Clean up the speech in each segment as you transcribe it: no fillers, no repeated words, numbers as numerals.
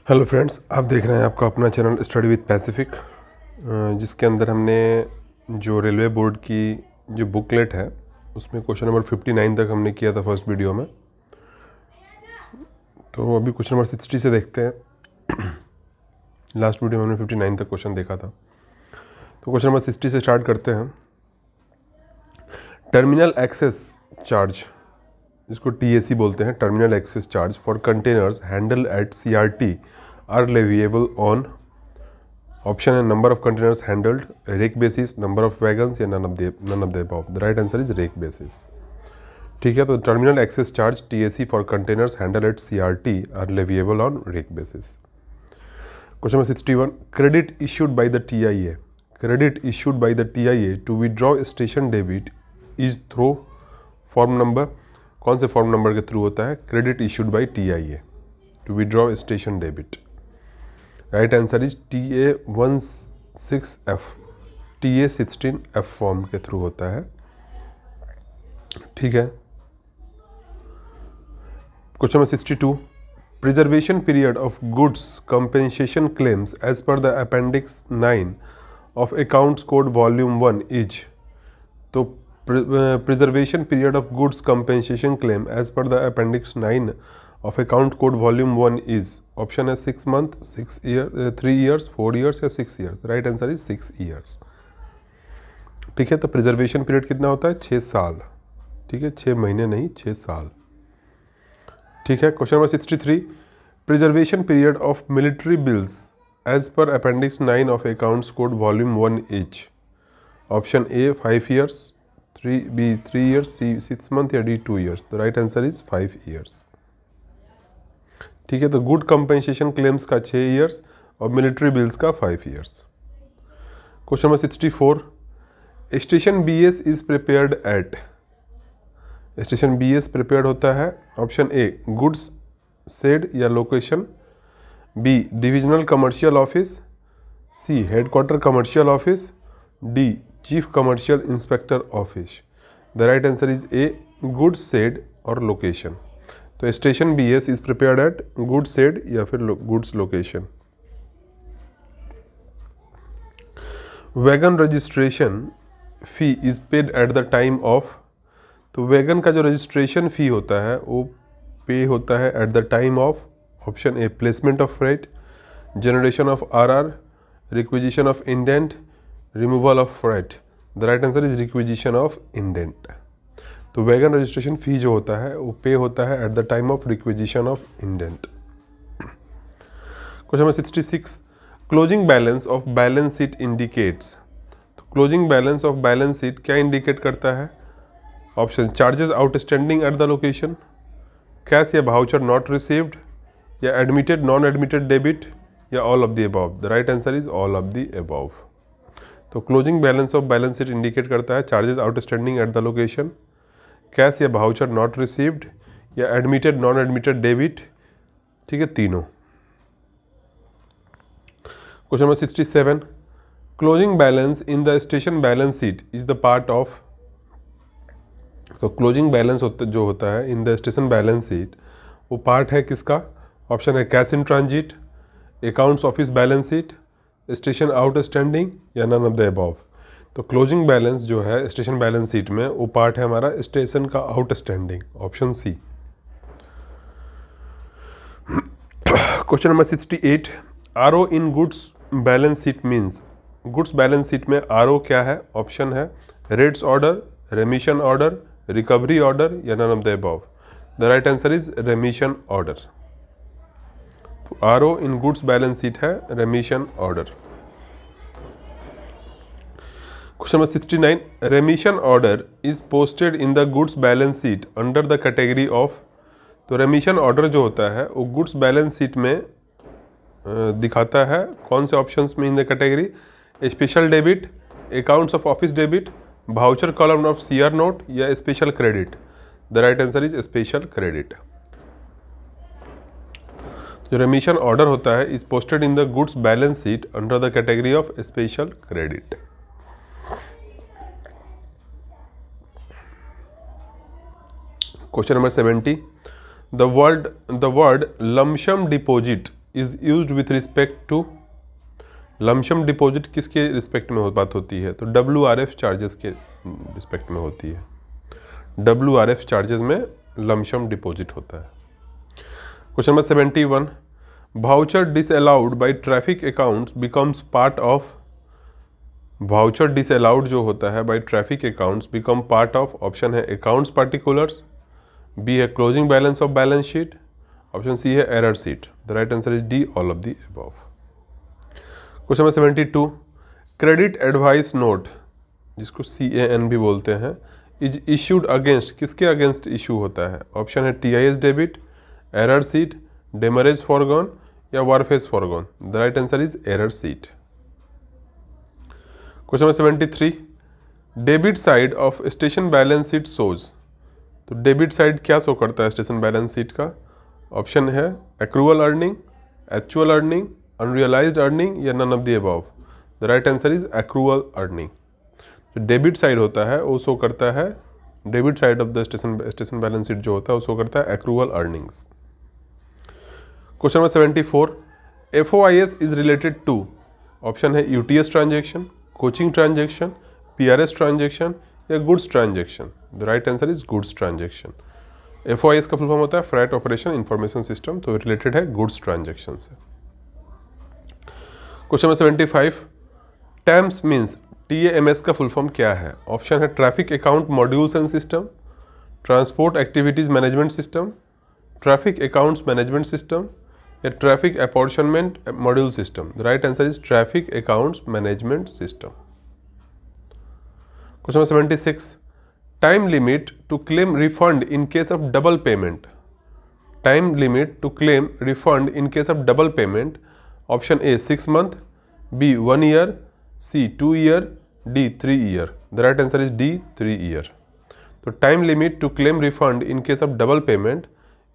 Hello friends, आप देख रहे हैं आपका अपना चैनल स्टडी विद पैसिफिक, जिसके अंदर हमने जो रेलवे बोर्ड की जो बुकलेट है उसमें क्वेश्चन नंबर 59 तक हमने किया था फर्स्ट वीडियो में। तो अभी क्वेश्चन नंबर 60 से देखते हैं। लास्ट वीडियो में हमने 59 तक क्वेश्चन देखा था, तो क्वेश्चन नंबर 60 से स्टार्ट करते हैं। टर्मिनल एक्सेस चार्ज, जिसको TAC बोलते हैं, terminal access charge for containers handle at CRT are leviable on, option है number of containers handled, rake basis, number of wagons या none of the above. The right answer is rake basis. ठीक है, तो terminal access charge TAC for containers handle at CRT are leviable on rake basis. Question number 61, credit issued by the TIA, credit issued by the TIA to withdraw station debit is through form number, कौन से form number के through होता है? Credit issued by TIA to withdraw station debit. Right answer is TA16F, TA16F form के through होता है। ठीक है, question number 62, preservation period of goods compensation claims as per the appendix 9 of accounts code volume 1 is. तो preservation period of goods compensation claim as per the appendix 9 of account code volume 1 is, option है 6 month, 6 year, 3 years, 4 years या 6 years। Right answer is 6 years। ठीक है, तो preservation period कितना होता है? 6 साल। ठीक है, 6 महीने नहीं, 6 साल। ठीक है, question number 63, preservation period of military bills as per appendix 9 of accounts code volume 1 is, option A 5 years, 3 years, C 6 month या D 2 years। तो राइट आंसर इज 5 years। ठीक है, तो गुड कंपेंसेशन क्लेम्स का 6 years और military bills का 5 years। Question number 64, station BS is prepared at, station BS prepared होता है, ऑप्शन ए गुड्स शेड या location, B divisional commercial office, C headquarter commercial office, D chief commercial inspector office. The right answer is A goods shed और location. तो station BS is prepared at goods shed या फिर goods location. Wagon registration fee is paid at the time of, तो wagon का जो registration fee होता है वो पे होता है at the time of, option A placement of freight, generation of RR, requisition of indent, removal of freight. The right answer is requisition of indent. तो wagon registration fee जो होता है वो पे होता है at the time of requisition of indent. Question number 66, closing balance of balance sheet indicates, तो closing balance of balance sheet क्या indicate करता है? Option charges outstanding at the location, cash या वाउचर नॉट रिसीव्ड, या admitted non admitted debit, या all of the above. The right answer is all of the above. तो closing balance of balance sheet indicate करता है charges outstanding at the location, cash या voucher not received, या admitted non admitted debit. ठीक है, तीनों। Question number 67, closing balance in the station balance sheet is the part of, तो closing balance जो होता है इन द स्टेशन बैलेंस शीट वो पार्ट है किसका? ऑप्शन है cash in transit, accounts office balance sheet, station outstanding, या नन ऑफ द अबव। तो क्लोजिंग बैलेंस जो है स्टेशन बैलेंस शीट में वो पार्ट है हमारा स्टेशन का outstanding, option C। Question number 68, RO in goods balance sheet means, goods balance sheet में RO क्या है? ऑप्शन है rates order, remission order, recovery order, या none of the above. The right answer is remission order. RO in goods balance sheet है remission order. Question number 69, remission order is posted in the goods balance sheet under the category of, तो remission order जो होता है वो goods balance sheet में दिखाता है कौन से ऑप्शंस में in the category? Special debit, accounts of office debit, voucher column of CR note, या special credit. The right answer is special credit. जो रेमिशन ऑर्डर होता है is posted in the goods balance sheet under the category of special credit. Question number 70, The word lump sum deposit is used with respect to, lump sum deposit किसके respect में बात होती है, तो WRF charges के respect में होती है। WRF चार्जेस में लमसम डिपॉजिट होता है। Question number 71, voucher disallowed by traffic accounts becomes part of, voucher disallowed जो होता है by traffic accounts become part of, option है अकाउंट्स पार्टिकुलर्स, बी है closing balance of balance sheet, option C है error sheet. The right answer is D, all of the above. Question number 72, credit advice note जिसको CAN भी बोलते हैं, is issued against, किसके against issue होता है, option है TIS debit, error sheet, demurrage forgone या wharfage forgone. The right answer is error sheet. Question number 73, debit side of station balance sheet shows, तो डेबिट साइड क्या show करता है station balance sheet का, option है accrual earning, actual earning, unrealised earning या none of the above. The right answer is accrual earning. जो debit side होता है वो शो करता है, debit side of the station balance sheet जो होता है वो शो करता है accrual earnings. Question number 74, FOIS is related to, option है UTS transaction, coaching transaction, PRS transaction या goods transaction. The right answer is goods transaction. FOIS का full form होता है फ्रैट ऑपरेशन इंफॉर्मेशन सिस्टम, तो related है goods transaction से। Question number 75, TAMS means, TAMS का full form क्या है, ऑप्शन है traffic account modules and system, transport activities management system, traffic accounts management system या traffic apportionment module system. The right answer is traffic accounts management system. Question number 76, time limit to claim refund in case of double payment, time limit to claim refund in case of double payment, option A 6 month, B 1 year, C 2 year, D 3 year. The right answer is D 3 year. तो time limit to claim refund in case of double payment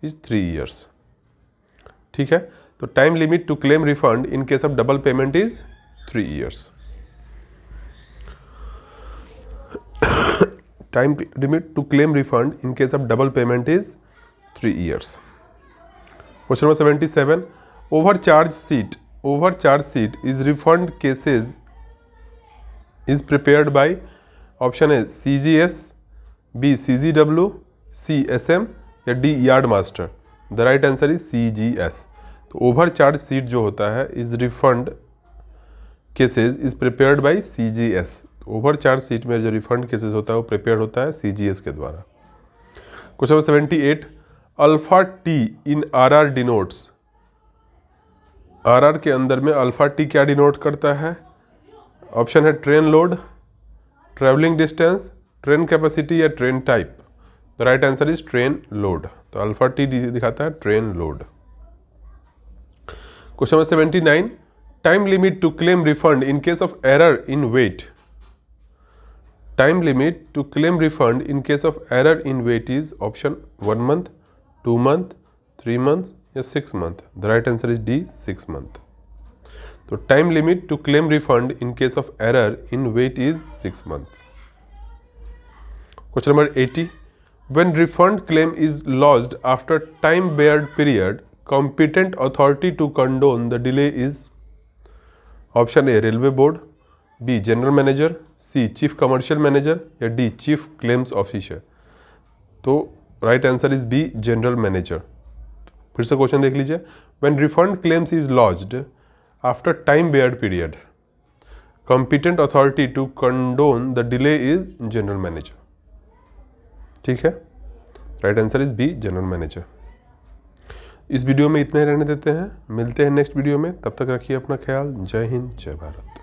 is 3 years. ठीक है, तो time limit to claim refund in case of double payment is 3 years. Time limit to claim refund in case of double payment is 3 years. Question number 77, overcharge sheet is refund cases is prepared by, option है CGS, B CGW, C SM या D yard master. The right answer is CGS। तो overcharge sheet जो होता है is refund cases is prepared bye CGS। Overcharge sheet में जो refund cases होता है वो प्रिपेयर होता है CGS के द्वारा। क्वेश्चन नंबर 78, अल्फा T इन RR डिनोट्स, RR के अंदर में अल्फा T क्या डिनोट करता है, ऑप्शन है train load, travelling distance, train capacity या train type. The right answer is train load. तो अल्फा T दिखाता है train load. Question number 79, time limit to claim refund in case of error in weight, time limit to claim refund in case of error in weight is, option 1 month, 2 month, 3 month या 6 month. The right answer is D 6 month. तो time limit to claim refund in case of error in weight is 6 month. Question number 80, when refund claim is lodged after time barred period, competent authority to condone the delay is, option A railway board, B general manager, C chief commercial manager या D chief claims officer. तो right answer is B general manager. फिर से क्वेश्चन देख लीजिए, when refund claims is lodged after time barred period, competent authority to condone the delay is general manager. ठीक है, right answer is B general manager. इस video में इतने ही रहने देते हैं, मिलते हैं नेक्स्ट वीडियो में, तब तक रखिए अपना ख्याल। जय हिंद, जय भारत।